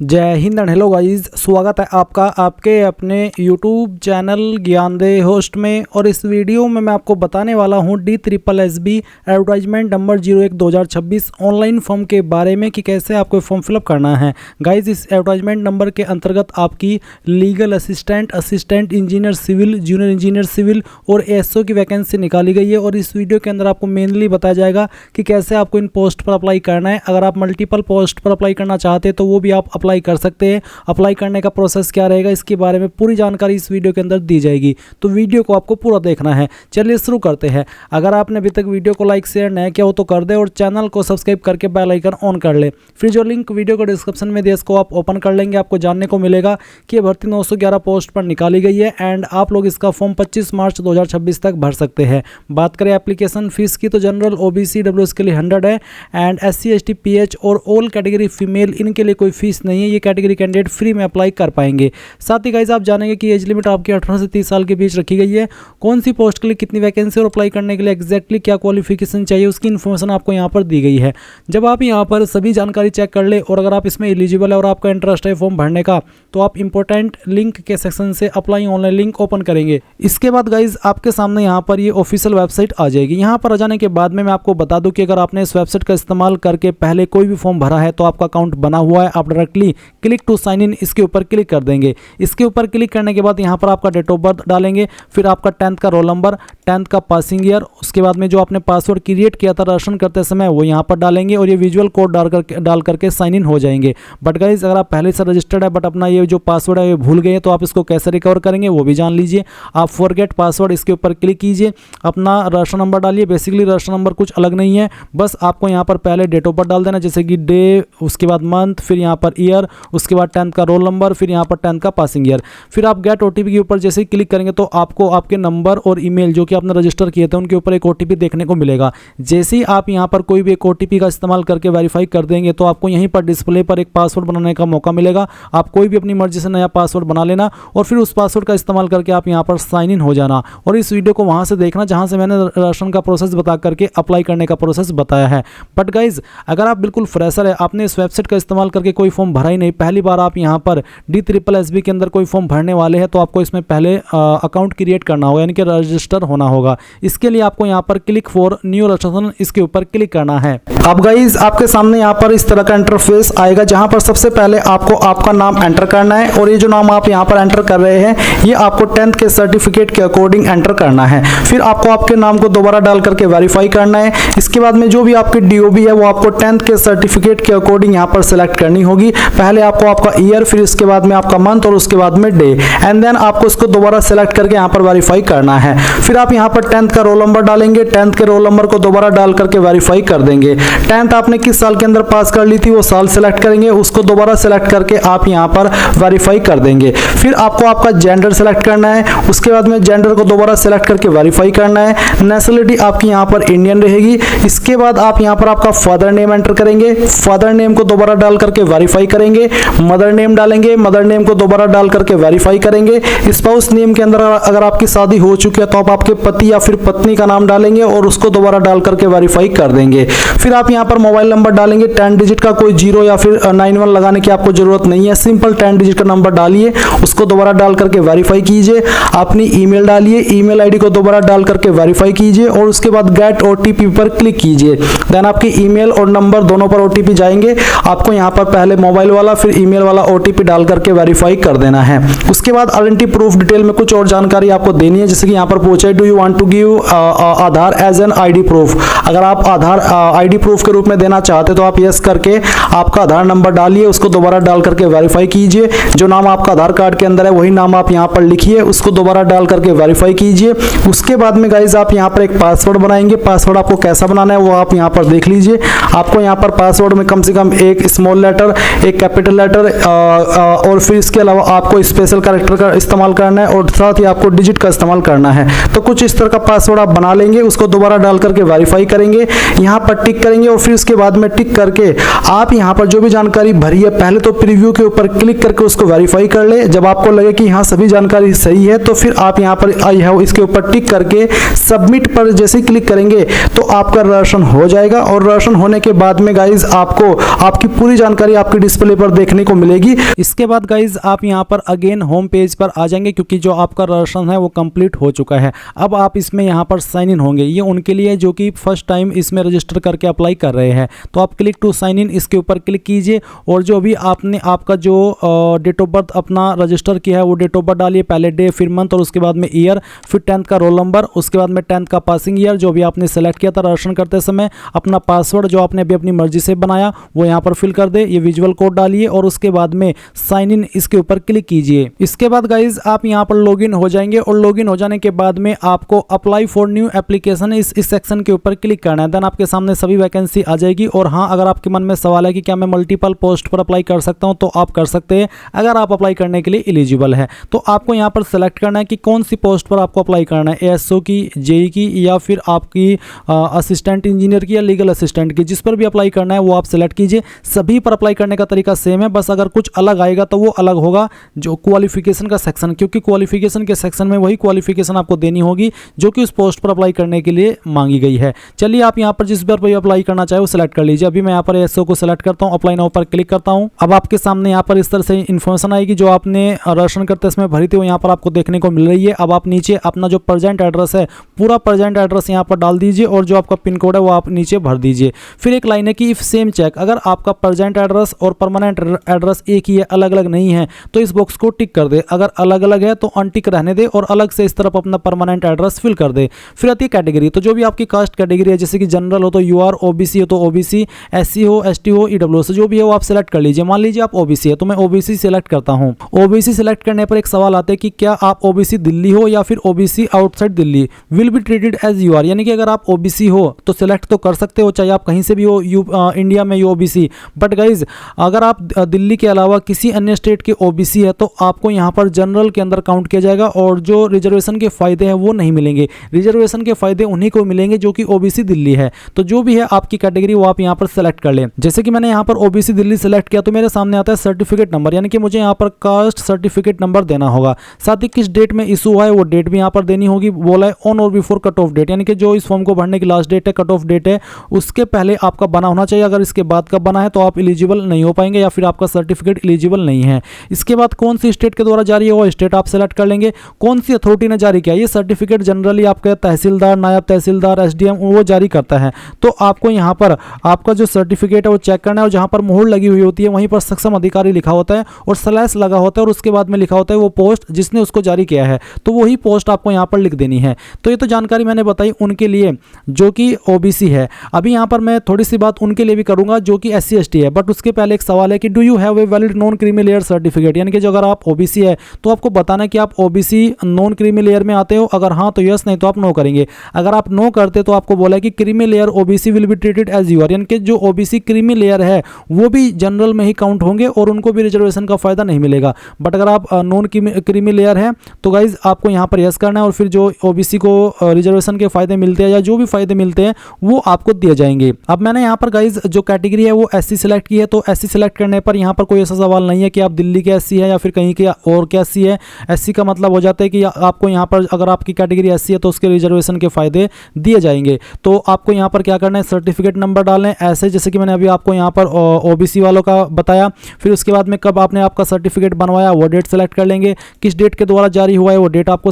जय Hind and hello guys, स्वागत है आपका आपके अपने यूट्यूब चैनल ज्ञानदेह होस्ट में। और इस वीडियो में मैं आपको बताने वाला हूं DSSB advertisement number 01/2026 online form के बारे में कि कैसे आपको फॉर्म फिलअप करना है। गाइस, इस एडवर्टाइजमेंट नंबर के अंतर्गत आपकी legal assistant, assistant engineer civil, junior engineer civil और ASO की वैकेंसी निकाली गई है। और इस वीडियो के अंदर आपको मेनली बताया जाएगा कि कैसे आपको इन पोस्ट पर अप्लाई करना है। अगर आप मल्टीपल पोस्ट पर अप्लाई करना चाहते हैं तो वो भी आप अप्लाई कर सकते हैं। अप्लाई करने का प्रोसेस क्या रहेगा, इसके बारे में पूरी जानकारी इस वीडियो के अंदर दी जाएगी, तो वीडियो को आपको पूरा देखना है। चलिए शुरू करते हैं। अगर आपने अभी तक वीडियो को लाइक शेयर नहीं किया हो तो कर दे और चैनल को सब्सक्राइब करके बेल आइकन ऑन कर ले। फिर जो लिंक वीडियो को डिस्क्रिप्शन में दिया इसको आप ओपन कर लेंगे। आपको जानने को मिलेगा कि ये भर्ती 911 पोस्ट पर निकाली गई है एंड आप लोग इसका फॉर्म 25 मार्च 2026 तक भर सकते हैं। बात करें एप्लीकेशन फीस की तो जनरल, OBC, WS के लिए 100 है एंड SC, ST, PH और ऑल कैटेगरी फीमेल इनके लिए कोई फीस नहीं है। ये कैटेगरी कैंडिडेट फ्री में अप्लाई कर पाएंगे। साथ ही गाइस आप जानेंगे कि एज लिमिट आपकी 18 से 30 साल के बीच रखी गई है। कौन सी पोस्ट के लिए कितनी वैकेंसी और अप्लाई करने के लिए एग्जैक्टली क्या क्वालिफिकेशन चाहिए उसकी इन्फॉर्मेशन आपको यहाँ पर दी गई है। जब आप यहाँ पर सभी जानकारी चेक कर ले और अगर आप इसमें एलिजिबल है और आपका इंटरेस्ट है फॉर्म भरने का तो आप इंपॉर्टेंट लिंक के सेक्शन से अप्लाई ऑनलाइन लिंक ओपन करेंगे। इसके बाद गाइज आपके सामने यहाँ पर ये ऑफिशियल वेबसाइट आ जाएगी। यहाँ पर आ जाने के बाद में मैं आपको बता दूं कि अगर आपने इस वेबसाइट का इस्तेमाल करके पहले कोई भी फॉर्म भरा है तो आपका अकाउंट बना हुआ है। आप directly click to sign in इसके ऊपर क्लिक कर देंगे। इसके ऊपर क्लिक करने के बाद यहाँ पर आपका डेट ऑफ बर्थ डालेंगे, फिर आपका 10th का रोल नंबर, 10th का पासिंग ईयर, उसके बाद में जो आपने पासवर्ड क्रिएट किया था रजिस्ट्रेशन करते समय वो यहाँ पर डालेंगे और ये विजुअल कोड डाल करके साइन इन हो जाएंगे। बट गाइज अगर आप पहले से रजिस्टर्ड है बट अपना ये जो पासवर्ड है ये भूल गए तो आप इसको कैसे रिकवर करेंगे वो भी जान लीजिए। आप फॉरगेट पासवर्ड इसके ऊपर क्लिक कीजिए, अपना रजिस्ट्रेशन नंबर डालिए। बेसिकली रजिस्ट्रेशन नंबर कुछ अलग नहीं है, बस आपको यहाँ पर पहले डेट ऑफ बर्थ डाल देना जैसे कि डे, उसके बाद मंथ, फिर यहाँ पर ईयर, उसके बाद 10th का रोल नंबर, फिर यहाँ पर 10th का पासिंग ईयर। फिर आप गेट OTP के ऊपर जैसे ही क्लिक करेंगे तो आपको आपके नंबर और ईमेल जो कि आपने रजिस्टर किए थे उनके ऊपर एक OTP देखने को मिलेगा। जैसे ही आप यहाँ पर कोई भी एक OTP का इस्तेमाल करके वेरीफाई कर देंगे तो आपको यहीं पर डिस्प्ले पर एक पासवर्ड बनाने का मौका मिलेगा। आप कोई भी अपनी मर्जी से नया पासवर्ड बना लेना और फिर उस पासवर्ड का इस्तेमाल करके आप यहाँ पर साइन इन हो जाना। और इस वीडियो को वहाँ से देखना जहाँ से मैंने रजिस्ट्रेशन का प्रोसेस बता करके अप्लाई करने का प्रोसेस बताया है। बट गाइज अगर आप बिल्कुल फ्रेशर है, आपने इस वेबसाइट का इस्तेमाल करके कोई फॉर्म भरा ही नहीं, पहली बार आप यहाँ पर DSSB के अंदर कोई फॉर्म भरने वाले हैं तो आपको इसमें पहले अकाउंट क्रिएट करना होगा, यानी कि रजिस्टर होना होगा। इसके लिए आपको यहाँ पर क्लिक फॉर न्यू रजिस्ट्रेशन इसके ऊपर क्लिक करना है। अब गाइज आपके सामने यहाँ पर इस तरह का इंटरफेस आएगा जहाँ पर सबसे पहले आपको आपका नाम एंटर करना है और ये जो नाम आप यहाँ पर एंटर कर रहे हैं ये आपको 10th के सर्टिफिकेट के अकॉर्डिंग एंटर करना है। फिर आपको आपके नाम को दोबारा डाल करके वेरीफाई करना है। इसके बाद में जो भी आपकी DOB है वो आपको 10th के सर्टिफिकेट के अकॉर्डिंग यहाँ पर सिलेक्ट करनी होगी। पहले आपको आपका ईयर, फिर इसके बाद में आपका मंथ और उसके बाद में डे, एंड देन आपको इसको दोबारा सेलेक्ट करके यहाँ पर वेरीफाई करना है। फिर आप यहाँ पर 10th का रोल नंबर डालेंगे, 10th के रोल नंबर को दोबारा डाल करके वेरीफाई कर देंगे। 10th आपने किस साल के अंदर पास कर ली थी वो साल सेलेक्ट करेंगे, उसको दोबारा सेलेक्ट करके आप यहाँ पर वेरीफाई कर देंगे। फिर आपको आपका जेंडर सेलेक्ट करना है, उसके बाद में जेंडर को दोबारा सेलेक्ट करके वेरीफाई करना है। नेशनलिटी आपकी यहाँ पर इंडियन रहेगी। इसके बाद आप यहाँ पर आपका फादर नेम एंटर करेंगे, फादर नेम को दोबारा डाल करके वेरीफाई करेंगे। मदर नेम डालेंगे, मदर नेम को दोबारा डाल करके वेरीफाई करेंगे। स्पाउस नेम के अंदर अगर आपकी शादी हो चुकी है तो आप आपके पति या फिर पत्नी का नाम डालेंगे और उसको दोबारा डाल करके वेरीफाई कर देंगे। फिर आप यहाँ पर मोबाइल नंबर डालेंगे, 10 डिजिट का, कोई 0 या फिर 91 लगाने की आपको जरूरत नहीं है। सिंपल 10 डिजिट का नंबर डालिए, उसको दोबारा डाल करके वेरीफाई कीजिए। अपनी ईमेल डालिए, ईमेल आईडी को दोबारा डाल करके वेरीफाई कीजिए और उसके बाद गेट OTP पर क्लिक कीजिए। देन आपकी ईमेल और नंबर दोनों पर OTP जाएंगे। आपको यहाँ पर पहले मोबाइल वाला फिर ईमेल वाला OTP डाल करके वेरीफाई कर देना है। उसके बाद आइडेंटिटी प्रूफ डिटेल में कुछ और जानकारी आपको देनी है, जैसे कि यहाँ पर पूछा है do you want to give Aadhaar as an ID proof. अगर आप आधार ID प्रूफ के रूप में देना चाहते तो आप यस करके आपका आधार नंबर डालिए, उसको दोबारा डाल करके वेरीफाई कीजिए। जो नाम आपका आधार कार्ड के अंदर है वही नाम आप यहाँ पर लिखिए, उसको दोबारा डाल करके वेरीफाई कीजिए। उसके बाद में गाइज आप यहाँ पर एक पासवर्ड बनाएंगे। पासवर्ड आपको कैसा बनाना है वो आप यहाँ पर देख लीजिए। आपको यहाँ पर पासवर्ड में कम से कम एक स्मॉल लेटर, एक कैपिटल लेटर और फिर इसके अलावा आपको स्पेशल कैरेक्टर का इस्तेमाल करना है और साथ ही आपको डिजिट का इस्तेमाल करना है। तो कुछ इस तरह का पासवर्ड आप बना लेंगे, उसको दोबारा डाल करके वेरीफाई करेंगे, यहाँ पर टिक करेंगे और फिर इसके बाद में टिक करके आप यहाँ पर जो भी जानकारी भरी है पहले तो प्रीव्यू के ऊपर क्लिक करके उसको वेरीफाई कर ले। जब आपको लगे कि यहाँ सभी जानकारी सही है तो फिर आप यहाँ पर आई हैव इसके ऊपर टिक करके सबमिट पर जैसे ही क्लिक करेंगे तो आपका रजिस्ट्रेशन हो जाएगा। और रजिस्ट्रेशन होने के बाद में गाइज आपको आपकी पूरी जानकारी आपकी डिस्प्ले डिस्प्ले पर देखने को मिलेगी। इसके बाद गाइज आप यहाँ पर अगेन होम पेज पर आ जाएंगे, क्योंकि जो आपका रजिस्ट्रेशन है वो कंप्लीट हो चुका है। अब आप इसमें यहाँ पर साइन इन होंगे। ये उनके लिए जो कि फर्स्ट टाइम इसमें रजिस्टर करके अप्लाई कर रहे हैं। तो आप क्लिक टू साइन इन इसके ऊपर क्लिक कीजिए और जो भी आपने आपका जो डेट ऑफ बर्थ अपना रजिस्टर किया है वो डेट ऑफ बर्थ डालिए, पहले डे फिर मंथ और उसके बाद में ईयर, फिर 10th का रोल नंबर, उसके बाद में 10th का पासिंग ईयर जो भी आपने सेलेक्ट किया था रजिस्ट्रेशन करते समय, अपना पासवर्ड जो आपने अभी अपनी मर्जी से बनाया वो यहाँ पर फिल कर दे, ये विजुअल कोड डालिए और उसके बाद में साइन इन इसके ऊपर क्लिक कीजिए। इसके बाद गाइज आप यहाँ पर लॉगिन हो जाएंगे और लॉगिन हो जाने के बाद में आपको अप्लाई फॉर न्यू एप्लीकेशन इस सेक्शन के ऊपर क्लिक करना है। देन आपके सामने सभी वैकेंसी आ जाएगी। और हाँ, अगर आपके मन में सवाल है कि क्या मैं मल्टीपल पोस्ट पर अप्लाई कर सकता हूँ, तो आप कर सकते हैं अगर आप अप्लाई करने के लिए एलिजिबल है। तो आपको यहाँ पर सेलेक्ट करना है कि कौन सी पोस्ट पर आपको अप्लाई करना है, एएसओ की, जेई की, या फिर आपकी असिस्टेंट इंजीनियर की या लीगल असिस्टेंट की। जिस पर भी अप्लाई करना है वो आप सेलेक्ट कीजिए। सभी पर अप्लाई करने का तरीका सेम है, बस अगर कुछ अलग आएगा तो वो अलग होगा जो क्वालिफिकेशन का सेक्शन, क्योंकि क्वालिफिकेशन के सेक्शन में वही क्वालिफिकेशन आपको देनी होगी जो कि उस पोस्ट पर अप्लाई करने के लिए मांगी गई है। चलिए आप यहाँ पर जिस पर भी अप्लाई करना चाहे वो सिलेक्ट कर लीजिए। अभी मैं यहाँ पर एएसओ को सिलेक्ट करता हूँ, अप्लाई नाउ पर क्लिक करता हूँ। अब आपके सामने यहाँ पर इस तरह से इन्फॉर्मेशन आएगी जो आपने रजिस्ट्रेशन करते समय भरी थी वो यहाँ पर आपको देखने को मिल रही है। अब आप नीचे अपना जो प्रेजेंट एड्रेस है पूरा प्रेजेंट एड्रेस यहाँ पर डाल दीजिए और जो आपका पिन कोड है वो आप नीचे भर दीजिए। फिर एक लाइन है कि इफ सेम चेक, अगर आपका प्रेजेंट एड्रेस और परमानेंट एड्रेस एक ही है, अलग अलग नहीं है, तो इस बॉक्स को टिक कर दे। अगर अलग अलग है तो अनटिक रहने दे और अलग से इस तरफ अपना परमानेंट एड्रेस फिल कर दे। फिर आती है कैटेगरी। तो जो भी आपकी कास्ट कैटेगरी है, जैसे कि जनरल हो तो यूआर, ओबीसी हो तो ओबीसी, एससी हो, एसटी हो, ईडब्ल्यूएस जो भी है वो आप सेलेक्ट कर लीजिए। मान लीजिए आप ओबीसी है तो मैं ओबीसी सेलेक्ट करता हूं। ओबीसी सेलेक्ट करने पर एक सवाल आता है कि क्या आप ओबीसी दिल्ली हो या फिर OBC outside Delhi, will be treated as UR. यानी कि अगर आप ओबीसी हो तो सिलेक्ट तो कर सकते हो, चाहे आप कहीं से भी हो इंडिया में ओबीसी। बट गाइज अगर आप दिल्ली के अलावा किसी अन्य स्टेट के ओबीसी है तो आपको यहाँ पर जनरल के अंदर काउंट किया जाएगा और जो रिजर्वेशन के फायदे हैं वो नहीं मिलेंगे। रिजर्वेशन के फायदे उन्हीं को मिलेंगे जो कि ओबीसी दिल्ली है। तो जो भी है आपकी कैटेगरी वो आप यहाँ पर सेलेक्ट कर लें। जैसे कि मैंने यहाँ पर ओबीसी दिल्ली सेलेक्ट किया तो मेरे सामने आता है सर्टिफिकेट नंबर, यानी कि मुझे यहाँ पर कास्ट सर्टिफिकेट नंबर देना होगा। साथ ही किस डेट में इशू हुआ है वो डेट भी यहाँ पर देनी होगी। बोला है ऑन और बिफोर कट ऑफ डेट, यानी कि जो इस फॉर्म को भरने की लास्ट डेट है, कट ऑफ डेट है, उसके पहले आपका बना होना चाहिए। अगर इसके बाद का बना है तो आप एलिजिबल नहीं हो पाएंगे या फिर आपका सर्टिफिकेट एलिजिबल नहीं है। इसके बाद कौन सी स्टेट के द्वारा जारी है वो स्टेट आप सेलेक्ट कर लेंगे। कौन सी अथॉरिटी ने जारी किया, ये सर्टिफिकेट जनरली आपके तहसीलदार, नायब तहसीलदार, एसडीएम वो जारी करता है। तो आपको यहाँ पर आपका जो सर्टिफिकेट है वो चेक करना है और जहाँ पर मोहर लगी हुई होती है वहीं पर सक्षम अधिकारी लिखा होता है और स्लैश लगा होता है और उसके बाद में लिखा होता है वो पोस्ट जिसने उसको जारी किया है, तो वही पोस्ट आपको यहाँ पर लिख देनी है। तो ये तो जानकारी मैंने बताई उनके लिए जो कि ओबीसी है। अभी यहाँ पर मैं थोड़ी सी बात उनके लिए भी करूंगा जो कि एससी एसटी है। बट उसके पहले एक सवाल है कि do you have a valid non creamy layer certificate, यानी कि जो अगर आप ओबीसी है तो आपको बताना है कि आप ओबीसी नॉन क्रीमी लेयर में आते हो। अगर हाँ तो यस, नहीं तो आप नो करेंगे। अगर आप नो करते तो आपको बोला है कि creamy layer OBC will be treated as UR, यानी कि जो ओबीसी क्रीमी लेयर है वो भी जनरल में ही काउंट होंगे और उनको भी रिजर्वेशन का फायदा नहीं मिलेगा। बट अगर आप नॉन क्रीमी लेयर है तो गाइज आपको यहाँ पर यस करना है और फिर जो ओबीसी को रिजर्वेशन के फायदे मिलते हैं या जो भी फायदे मिलते हैं वो आपको दिए जाएंगे। अब मैंने यहाँ पर गाइज जो कैटेगरी है वो एससी सेलेक्ट की है। तो एससी सेलेक्ट करने पर यहाँ पर कोई ऐसा सवाल नहीं है कि आप दिल्ली के एससी है या फिर कहीं के और के एससी है। एससी का मतलब हो जाता है कि आपको यहाँ पर अगर आपकी कैटेगरी एससी है तो उसके रिजर्वेशन के फायदे दिए जाएंगे। तो आपको यहाँ पर क्या करना है, सर्टिफिकेट नंबर डालना है ऐसे जैसे कि मैंने अभी आपको यहाँ पर ओबीसी वालों का बताया। फिर उसके बाद में कब आपने आपका सर्टिफिकेट बनवाया वो डेट सेलेक्ट कर लेंगे। किस डेट के द्वारा जारी हुआ है वो डेट आपको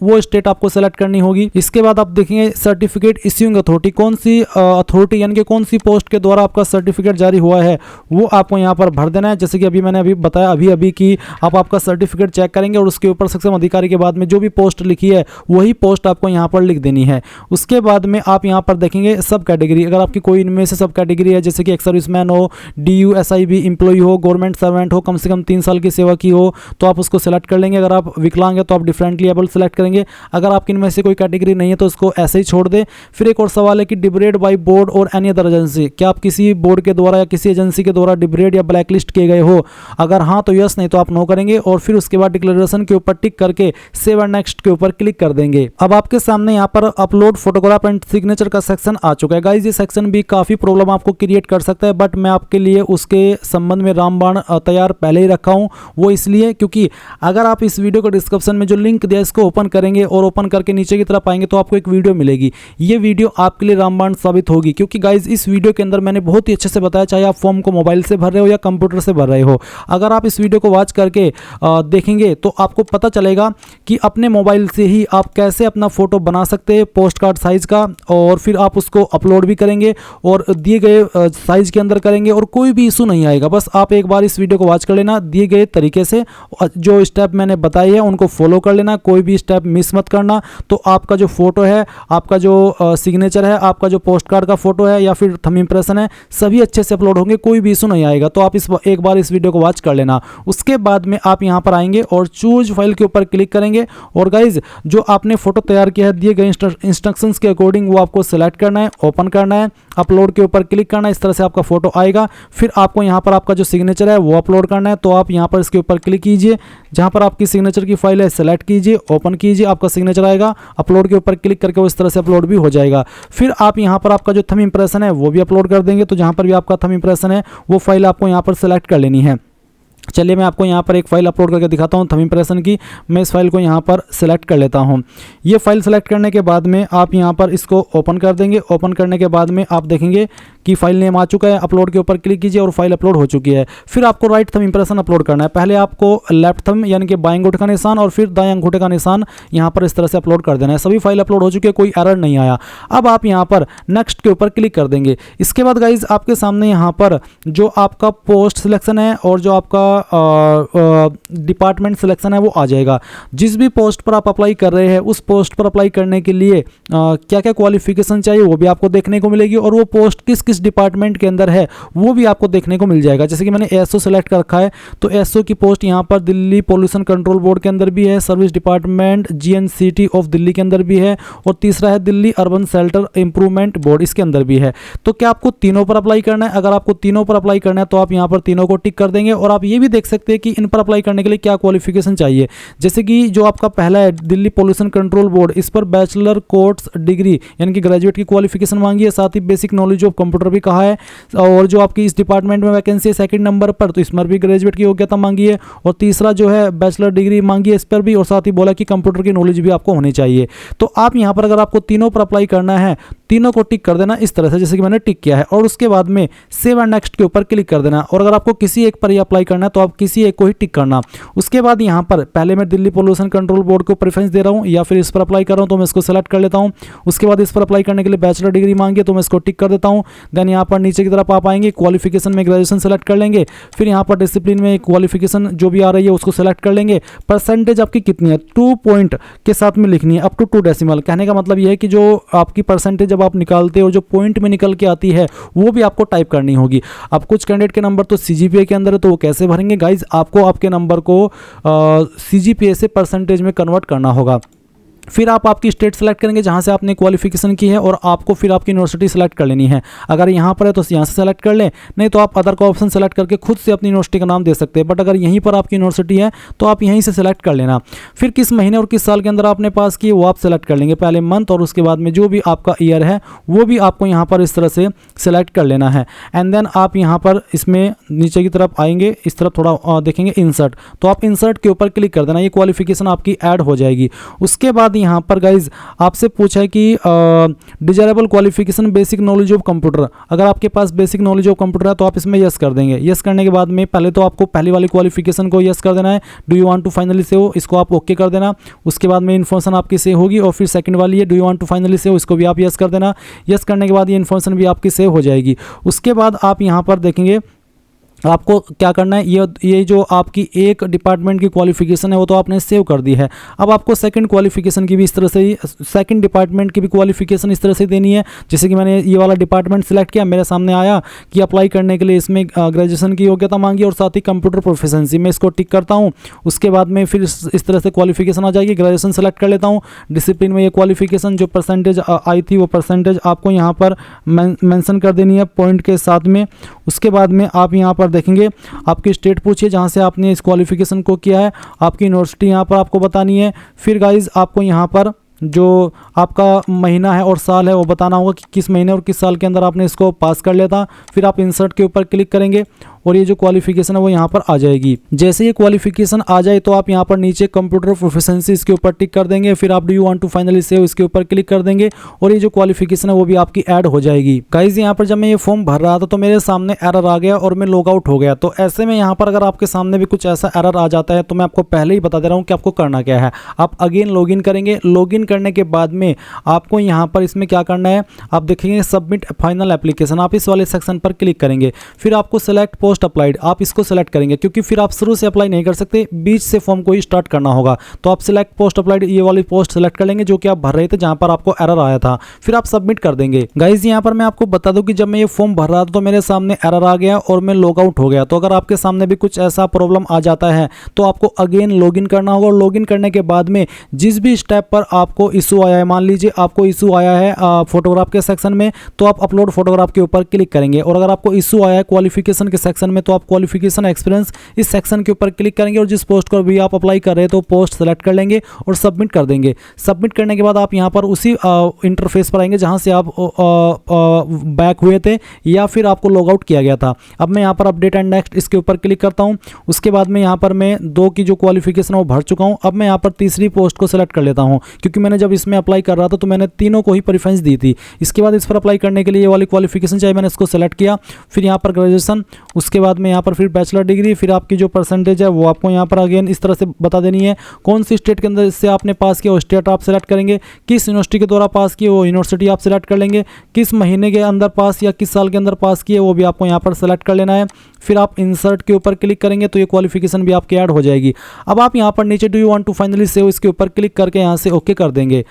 वो स्टेट आपको सेलेक्ट करनी होगी। इसके बाद आप देखेंगे सर्टिफिकेट इश्यूइंग अथॉरिटी, कौन सी अथॉरिटी यानी कि कौन सी पोस्ट के द्वारा आपका सर्टिफिकेट जारी हुआ है वो आपको यहाँ पर भर देना है। जैसे कि अभी मैंने अभी बताया अभी कि आप आपका सर्टिफिकेट चेक करेंगे और उसके ऊपर सक्षम अधिकारी के बाद में जो भी पोस्ट लिखी है वही पोस्ट आपको यहाँ पर लिख देनी है। उसके बाद में आप यहाँ पर देखेंगे सब कैटेगरी, अगर आपकी कोई इनमें से सब कैटेगरी है जैसे कि एक सर्विसमैन हो, डीयू एसआईबी एम्प्लॉय हो, गवर्नमेंट सर्वेंट हो, कम से कम 3 साल की सेवा की हो तो आप उसको सेलेक्ट कर लेंगे। अगर आप विकलांग है तो आप डिफरेंटली एबल सेलेक्ट करेंगे। अगर आपकी इनमें से कोई कैटेगरी नहीं है तो उसको ऐसे ही छोड़ दे। फिर एक और सवाल है कि डिब्रेड बाय बोर्ड और एनी अदर एजेंसी, क्या आप किसी बोर्ड के द्वारा या किसी एजेंसी के द्वारा डिब्रेड या ब्लैक लिस्ट किए गए हो। अगर हाँ तो यस, नहीं तो आप नो करेंगे और फिर उसके बाद डिक्लेरेशन के ऊपर टिक करके सेव एंड नेक्स्ट के ऊपर क्लिक कर देंगे। अब आपके सामने यहाँ पर अपलोड फोटोग्राफ एंड सिग्नेचर का सेक्शन आ चुका है। गाइज ये सेक्शन भी काफी प्रॉब्लम आपको क्रिएट कर सकता है, बट मैं आपके लिए उसके संबंध में रामबाण तैयार पहले ही रखा हूं। वो इसलिए क्योंकि अगर आप इस वीडियो के डिस्क्रिप्शन में जो लिंक दिया इसको ओपन करेंगे और ओपन करके नीचे की तरफ आएंगे तो आपको एक वीडियो मिलेगी। ये वीडियो आपके लिए रामबाण साबित होगी क्योंकि गाइज इस वीडियो के अंदर मैंने बहुत ही अच्छे से बताया, चाहे आप फॉर्म को मोबाइल से भर रहे हो या कंप्यूटर से भर रहे हो। अगर आप इस वीडियो को वॉच करके देखेंगे तो आपको पता चलेगा कि अपने मोबाइल से ही आप कैसे अपना फ़ोटो बना सकते हैं पोस्ट कार्ड साइज़ का, और फिर आप उसको अपलोड भी करेंगे और दिए गए साइज़ के अंदर करेंगे और कोई भी इशू नहीं आएगा। बस आप एक बार इस वीडियो को वॉच कर लेना, दिए गए तरीके से जो स्टेप मैंने बताए हैं उनको फॉलो कर लेना, कोई भी स्टेप मिस मत करना। तो आपका जो फ़ोटो है, आपका जो सिग्नेचर है, आपका जो पोस्ट कार्ड का फ़ोटो है या फिर थंब इंप्रेशन है, सभी अच्छे से अपलोड होंगे, कोई भी इशू नहीं आएगा। तो आप एक बार इस वीडियो को वॉच कर लेना। उसके बाद में आप यहाँ पर आएंगे और चूज फाइल के ऊपर क्लिक करेंगे और गाइज जो आपने फोटो तैयार किया है दिए गए इंस्ट्रक्शंस के अकॉर्डिंग वो आपको सिलेक्ट करना है, ओपन करना है, अपलोड के ऊपर क्लिक करना है। इस तरह से आपका फोटो आएगा। फिर आपको यहाँ पर आपका जो सिग्नेचर है वो अपलोड करना है। तो आप यहाँ पर इसके ऊपर क्लिक कीजिए, जहाँ पर आपकी सिग्नेचर की फाइल है सेलेक्ट कीजिए, ओपन कीजिए, आपका सिग्नेचर आएगा। अपलोड के ऊपर क्लिक करके वो इस तरह से अपलोड भी हो जाएगा। फिर आप यहाँ पर आपका जो थंब इंप्रेशन है वो भी अपलोड कर देंगे। तो जहाँ पर भी आपका थंब इंप्रेशन है वो फाइल आपको यहाँ पर सेलेक्ट कर लेनी है। चलिए मैं आपको यहाँ पर एक फ़ाइल अपलोड करके दिखाता हूँ थंब इंप्रेशन की। मैं इस फाइल को यहाँ पर सिलेक्ट कर लेता हूँ। ये फाइल सेलेक्ट करने के बाद में आप यहाँ पर इसको ओपन कर देंगे। ओपन करने के बाद में आप देखेंगे कि फाइल नेम आ चुका है। अपलोड के ऊपर क्लिक कीजिए और फाइल अपलोड हो चुकी है। फिर आपको राइट थंब इंप्रेशन अपलोड करना है। पहले आपको लेफ्ट थंब यानी कि बाएं अंगूठे का निशान और फिर दाएं अंगूठे का निशान यहाँ पर इस तरह से अपलोड कर देना है। सभी फाइल अपलोड हो चुकी है, कोई एरर नहीं आया। अब आप यहाँ पर नेक्स्ट के ऊपर क्लिक कर देंगे। इसके बाद गाइज आपके सामने यहाँ पर जो आपका पोस्ट सिलेक्शन है और जो आपका डिपार्टमेंट सिलेक्शन है वो आ जाएगा। जिस भी पोस्ट पर आप अप्लाई कर रहे हैं उस पोस्ट पर अप्लाई करने के लिए क्या क्या क्वालिफिकेशन चाहिए वो भी आपको देखने को मिलेगी, और वो पोस्ट किस किस डिपार्टमेंट के अंदर है वो भी आपको देखने को मिल जाएगा। जैसे कि मैंने एसओ सेलेक्ट कर रखा है तो एसओ की पोस्ट यहाँ पर दिल्ली पोल्यूशन कंट्रोल बोर्ड के अंदर भी है, service department GNCT of Delhi के अंदर भी है, और तीसरा है Delhi urban shelter improvement board, इसके अंदर भी है। तो क्या आपको तीनों पर अप्लाई करना है? अगर आपको तीनों पर अप्लाई करना है तो आप यहाँ पर तीनों को टिक कर देंगे। और आप ये भी देख सकते हैं कि इन पर अप्लाई करने के लिए क्या क्वालिफिकेशन चाहिए। जैसे कि जो आपका पहला है दिल्ली पोल्यूशन कंट्रोल बोर्ड, इस पर बैचलर कोर्स डिग्री यानी कि ग्रेजुएट की क्वालिफिकेशन मांगी है, साथ ही बेसिक नॉलेज ऑफ कंप्यूटर भी कहा है। और जो आपकी इस डिपार्टमेंट में वैकेंसी है सेकंड नंबर पर, तो इसमें भी ग्रेजुएट की योग्यता मांगी है। और तीसरा जो है बैचलर डिग्री मांगी है इस पर भी, और साथ ही बोला कि कंप्यूटर की नॉलेज भी आपको होनी चाहिए। तो आप यहाँ पर अगर आपको तीनों पर अप्लाई करना है तीनों को टिक कर देना इस तरह से जैसे कि मैंने टिक किया है, और उसके बाद में सेव एंड नेक्स्ट के ऊपर क्लिक कर देना। और अगर आपको किसी एक पर ही अप्लाई करना है तो आप किसी एक को ही टिक करना। उसके बाद यहाँ पर पहले मैं दिल्ली पोल्यूशन कंट्रोल बोर्ड को प्रेफरेंस दे रहा हूँ या फिर इस पर अप्लाई कर रहा हूँ तो मैं इसको सेलेक्ट कर लेता हूँ। उसके बाद इस पर अप्लाई करने के लिए बैचलर डिग्री मांगी है तो मैं इसको टिक कर देता हूँ। देन यहाँ पर नीचे की तरफ आप आएंगे, क्वालिफिकेशन में ग्रेजुएशन सेलेक्ट कर लेंगे। फिर यहाँ पर डिसिप्लिन में क्वालिफिकेशन जो भी आ रही है उसको सेलेक्ट कर लेंगे। परसेंटेज आपकी कितनी है 2 पॉइंट के साथ में लिखनी है, अप टू 2 डेसिमल। कहने का मतलब यह है कि जो आपकी परसेंटेज जब आप निकालते हो जो पॉइंट में निकल के आती है वो भी आपको टाइप करनी होगी। अब कुछ कैंडिडेट के नंबर तो सीजीपीए के अंदर है तो वो कैसे भरेंगे गाइज, आपको आपके नंबर को सीजीपीए से परसेंटेज में कन्वर्ट करना होगा। फिर आप आपकी स्टेट सेलेक्ट करेंगे जहां से आपने क्वालिफिकेशन की है, और आपको फिर आपकी यूनिवर्सिटी सेलेक्ट कर लेनी है। अगर यहाँ पर है तो यहाँ से सेलेक्ट कर लें, नहीं तो आप अदर का ऑप्शन सेलेक्ट करके खुद से अपनी यूनिवर्सिटी का नाम दे सकते हैं। बट अगर यहीं पर आपकी यूनिवर्सिटी है तो आप यहीं से सेलेक्ट कर लेना। फिर किस महीने और किस साल के अंदर आपने पास किए वो आप सेलेक्ट कर लेंगे, पहले मंथ, और उसके बाद में जो भी आपका ईयर है वो भी आपको यहाँ पर इस तरह से सेलेक्ट कर लेना है। एंड देन आप यहाँ पर इसमें नीचे की तरफ आएंगे, इस तरफ थोड़ा देखेंगे इंसर्ट, तो आप इंसर्ट के ऊपर क्लिक कर देना, ये क्वालिफिकेशन आपकी ऐड हो जाएगी। उसके बाद यहाँ पर गाइज आपसे पूछा है कि desirable qualification basic knowledge of computer, अगर आपके पास बेसिक नॉलेज ऑफ कंप्यूटर है तो आप इसमें यस कर देंगे। यस करने के बाद में पहले तो आपको पहली वाली क्वालिफिकेशन को यस कर देना है, do you want to finally save, इसको आप ओके कर देना। उसके बाद में इन्फॉर्मेशन आपकी सेव होगी, और फिर सेकंड वाली है do you want to finally save, इसको भी आप यस कर देना। यस करने के बाद ये इन्फॉर्मेशन भी आपकी सेव हो जाएगी। उसके बाद आप यहाँ पर देखेंगे आपको क्या करना है, ये जो आपकी एक डिपार्टमेंट की क्वालिफिकेशन है वो तो आपने सेव कर दी है। अब आपको सेकंड क्वालिफिकेशन की भी इस तरह से ही, सेकंड डिपार्टमेंट की भी क्वालिफिकेशन इस तरह से देनी है। जैसे कि मैंने ये वाला डिपार्टमेंट सेलेक्ट किया, मेरे सामने आया कि अप्लाई करने के लिए इसमें ग्रेजुएशन की योग्यता मांगी और साथ ही कंप्यूटर प्रोफिशिएंसी, मैं इसको टिक करता हूँ। उसके बाद में फिर इस तरह से क्वालिफिकेशन आ जाएगी, ग्रेजुएशन सेलेक्ट कर लेता हूँ। डिसिप्लिन में ये क्वालिफिकेशन जो परसेंटेज आई थी वो परसेंटेज आपको यहाँ पर मेंशन कर देनी है पॉइंट के साथ में। उसके बाद में आप यहाँ पर देखेंगे आपकी स्टेट पूछिए जहां से आपने इस क्वालिफिकेशन को किया है, आपकी यूनिवर्सिटी यहां पर आपको बतानी है। फिर गाइज आपको यहां पर जो आपका महीना है और साल है वो बताना होगा कि किस महीने और किस साल के अंदर आपने इसको पास कर लिया था। फिर आप इंसर्ट के ऊपर क्लिक करेंगे और ये जो क्वालिफिकेशन है वो यहाँ पर आ जाएगी। जैसे ये क्वालिफिकेशन आ जाए तो आप यहाँ पर नीचे कंप्यूटर प्रोफिशिएंसी इसके ऊपर टिक कर देंगे, फिर आप do you want to finally save इसके ऊपर क्लिक कर देंगे और ये जो क्वालिफिकेशन है वो भी आपकी ऐड हो जाएगी। गाइस यहाँ पर जब मैं ये फॉर्म भर रहा था तो मेरे सामने एरर आ गया और मैं लॉग आउट हो गया। तो ऐसे में यहाँ पर अगर आपके सामने भी कुछ ऐसा एरर आ जाता है तो मैं आपको पहले ही बता दे रहा हूँ कि आपको करना क्या है। आप अगेन लॉगिन करेंगे, लॉगिन करने के बाद में आपको यहाँ पर इसमें क्या करना है, आप देखेंगे सबमिट फाइनल एप्लीकेशन, आप इस वाले सेक्शन पर क्लिक करेंगे, फिर आपको सेलेक्ट पोस्ट अप्लाइड, आप इसको सेलेक्ट करेंगे क्योंकि फिर आप शुरू से अप्लाई नहीं कर सकते, बीच से फॉर्म को ही स्टार्ट करना होगा। तो आप सिलेक्ट पोस्ट अप्लाइड ये वाली पोस्ट सेलेक्ट कर लेंगे जो कि आप भर रहे थे जहां पर आपको एरर आया था, फिर आप सबमिट कर देंगे। गाइज यहाँ पर मैं आपको बता दूं कि जब मैं ये फॉर्म भर रहा था तो मेरे सामने एरर आ गया और मैं लॉग आउट हो गया। तो अगर आपके सामने भी कुछ ऐसा प्रॉब्लम आ जाता है तो आपको अगेन लॉगिन करना होगा और लॉगिन करने के बाद में जिस भी स्टेप पर आपको इशू आया है, मान लीजिए आपको इशू आया है फोटोग्राफ के सेक्शन में तो आप अपलोड फोटोग्राफ के ऊपर क्लिक करेंगे, और अगर आपको इशू आया है क्वालिफिकेशन के सेक्शन में तो आप क्वालिफिकेशन एक्सपीरियंस इस सेक्शन के ऊपर क्लिक करेंगे और जिस पोस्ट को भी आप अप्लाई कर रहे हैं तो पोस्ट सेलेक्ट कर लेंगे और सबमिट कर देंगे। सबमिट करने के बाद आप यहाँ पर उसी इंटरफेस पर आएंगे जहाँ से आप बैक हुए थे या फिर आपको लॉग आउट किया गया था। अब मैं यहाँ पर अपडेट एंड नेक्स्ट इसके ऊपर क्लिक करता हूँ। उसके बाद में यहाँ पर मैं 2 की जो क्वालिफिकेशन है वो भर चुका हूँ। अब मैं यहाँ पर तीसरी पोस्ट को सेलेक्ट कर लेता हूँ क्योंकि मैंने जब इसमें अप्लाई कर रहा था तो मैंने तीनों को ही प्रेफरेंस दी थी। इसके बाद इस पर अप्लाई करने के लिए ये वाली क्वालिफिकेशन चाहिए, मैंने इसको सेलेक्ट किया, फिर यहाँ पर ग्रेजुएशन, उसके बाद में यहाँ पर फिर बैचलर डिग्री, फिर आपकी जो परसेंटेज है वो आपको यहाँ पर अगेन इस तरह से बता देनी है, कौन सी स्टेट के अंदर इससे आपने पास किया वो स्टेट आप सेलेक्ट करेंगे, किस यूनिवर्सिटी के द्वारा पास किए वो यूनिवर्सिटी आप सेलेक्ट कर लेंगे, किस महीने के अंदर पास या किस साल के अंदर पास किए वो भी आपको यहाँ पर सेलेक्ट कर लेना है। फिर आप इंसर्ट के ऊपर क्लिक करेंगे तो ये क्वालिफिकेशन भी आपकी ऐड हो जाएगी। अब आप यहाँ पर नीचे do you want to finally save इसके ऊपर क्लिक करके यहाँ से ओके कर देंगे।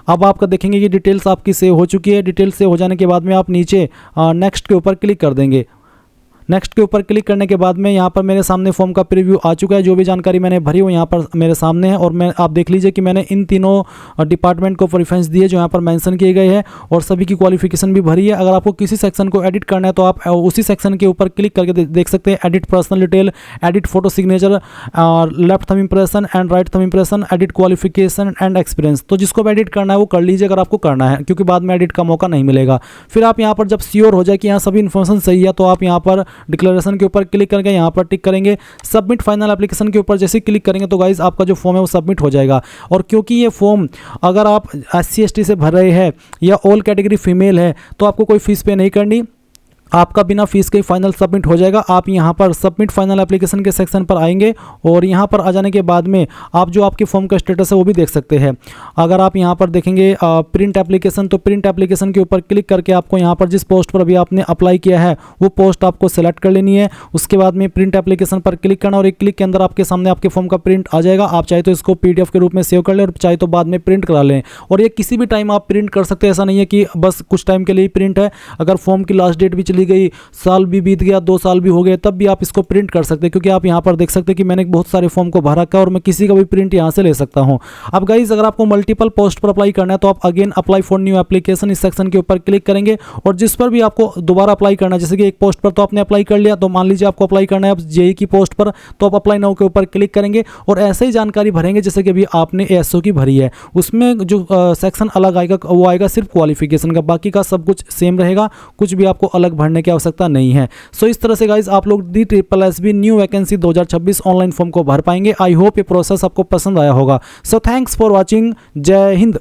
अब आपका देखेंगे कि डिटेल्स आपकी सेव हो चुकी है। डिटेल्स सेव हो जाने के बाद में आप नीचे नेक्स्ट के ऊपर क्लिक कर देंगे। नेक्स्ट के ऊपर क्लिक करने के बाद में यहाँ पर मेरे सामने फॉर्म का प्रीव्यू आ चुका है। जो भी जानकारी मैंने भरी वो यहाँ पर मेरे सामने है और आप देख लीजिए कि मैंने इन तीनों डिपार्टमेंट को प्रेफरेंस दिए जो यहाँ पर मेंशन किए गए हैं और सभी की क्वालिफिकेशन भी भरी है। अगर आपको किसी सेक्शन को एडिट करना है तो आप उसी सेक्शन के ऊपर क्लिक करके देख सकते हैं, edit personal detail, edit photo signature, left thumb impression and right thumb impression, edit qualification and experience. तो जिसको भी एडिट करना है वो कर लीजिए अगर आपको करना है, क्योंकि बाद में एडिट का मौका नहीं मिलेगा। फिर आप यहाँ पर जब श्योर हो जाए कि यहाँ सभी इन्फॉर्मेशन सही है तो आप यहाँ पर डिक्लेरेशन के ऊपर क्लिक करके यहाँ पर टिक करेंगे। सबमिट फाइनल एप्लीकेशन के ऊपर जैसे क्लिक करेंगे तो गाइज आपका जो फॉर्म है वो सबमिट हो जाएगा। और क्योंकि ये फॉर्म अगर आप SC ST से भर रहे हैं या ऑल कैटेगरी फीमेल है तो आपको कोई फीस पे नहीं करनी, आपका बिना फीस के फाइनल सबमिट हो जाएगा। आप यहाँ पर सबमिट फाइनल एप्लीकेशन के सेक्शन पर आएंगे और यहाँ पर आ जाने के बाद में आप जो आपके फॉर्म का स्टेटस है वो भी देख सकते हैं। अगर आप यहाँ पर देखेंगे प्रिंट एप्लीकेशन, तो प्रिंट एप्लीकेशन के ऊपर क्लिक करके आपको यहाँ पर जिस पोस्ट पर अभी आपने अप्लाई किया है वो पोस्ट आपको सेलेक्ट कर लेनी है। उसके बाद में प्रिंट एप्लीकेशन पर क्लिक करना और एक क्लिक के अंदर आपके सामने आपके फॉर्म का प्रिंट आ जाएगा। आप चाहे तो इसको PDF के रूप में सेव कर लें और चाहे तो बाद में प्रिंट करा लें। और ये किसी भी टाइम आप प्रिंट कर सकते हैं, ऐसा नहीं है कि बस कुछ टाइम के लिए प्रिंट है। अगर फॉर्म की लास्ट डेट भी चली गई, साल भी बीत गया, 2 साल भी हो गए, तब भी आप इसको प्रिंट कर सकते हैं, क्योंकि आप यहाँ पर देख सकते हैं कि मैंने बहुत सारे फॉर्म को भर रखा है और मैं किसी का भी प्रिंट यहाँ से ले सकता हूँ। अब गाइज अगर आपको मल्टीपल पोस्ट पर अप्लाई करना है तो आप again apply for new application इस सेक्शन के ऊपर क्लिक करेंगे और जिस पर भी आपको दोबारा अप्लाई करना है, जैसे कि एक पोस्ट पर तो आपने अप्लाई कर लिया, तो मान लीजिए आपको अप्लाई करना है अब JEE की पोस्ट पर, तो आप अप्लाई नाउ के ऊपर क्लिक करेंगे और ऐसे ही जानकारी भरेंगे जैसे कि अभी आपने ASO की भरी है। उसमें जो सेक्शन अलग आएगा वो आएगा सिर्फ क्वालिफिकेशन का, बाकी का सब कुछ सेम रहेगा, कुछ भी आपको अलग भरने की आवश्यकता नहीं है। सो इस तरह से गाइज आप लोग DSSB new vacancy 2026 online form को भर पाएंगे। आई होप ये प्रोसेस आपको पसंद आया होगा। So thanks for watching. जय हिंद।